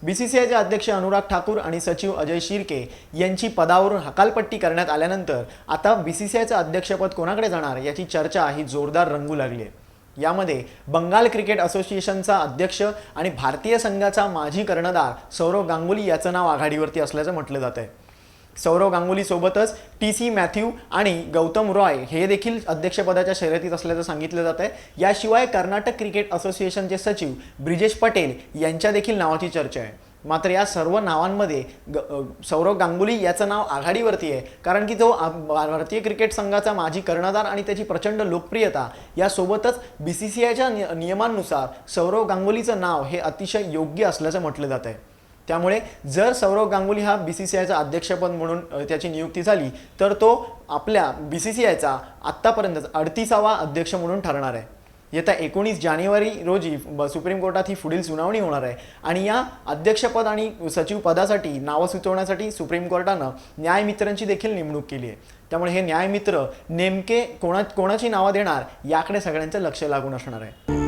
बीसीसीआयचे अध्यक्ष अनुराग ठाकूर आणि सचिव अजय शिर्के यांची पदावरून हकालपट्टी करण्यात आल्यानंतर आता बीसीसीआयचं अध्यक्षपद कोणाकडे जाणार याची चर्चा ही जोरदार रंगू लागली आहे। यामध्ये बंगाल क्रिकेट असोसिएशनचा अध्यक्ष आणि भारतीय संघाचा माजी कर्णधार सौरव गांगुली याचं नाव आघाडीवरती असल्याचं म्हटलं जात आहे। सौरव गांगुली सोबतच टी.सी. मॅथ्यू आणि गौतम रॉय हे देखील अध्यक्षपदाच्या शर्यतीत असल्याचं सांगितलं जात आहे। याशिवाय कर्नाटक क्रिकेट असोसिएशनचे सचिव ब्रिजेश पटेल यांच्या देखील नावाची चर्चा आहे। मात्र या सर्व नावांमध्ये सौरव गांगुली याचं नाव आघाडीवरती आहे, कारण की तो भारतीय क्रिकेट संघाचा माजी कर्णधार आणि त्याची प्रचंड लोकप्रियता यासोबतच बीसीसीआयच्या नियमांनुसार सौरव गांगुलीचं नाव हे अतिशय योग्य असल्याचं म्हटलं जात आहे। त्यामुळे जर सौरव गांगुली हा बीसीसीआयचा अध्यक्षपद म्हणून त्याची नियुक्ती झाली तर तो आपल्या बीसीसीआयचा आत्तापर्यंत 38वा अध्यक्ष म्हणून ठरणार आहे। येत्या 19 जानेवारी रोजी सुप्रीम कोर्टात ही पुढील सुनावणी होणार आहे आणि या अध्यक्षपद आणि सचिव पदासाठी नावं सुचवण्यासाठी सुप्रीम कोर्टानं न्यायमित्रांची देखील नेमणूक केली आहे। त्यामुळे हे न्यायमित्र नेमके कोणाची नावं देणार याकडे सगळ्यांचं लक्ष लागून असणार आहे।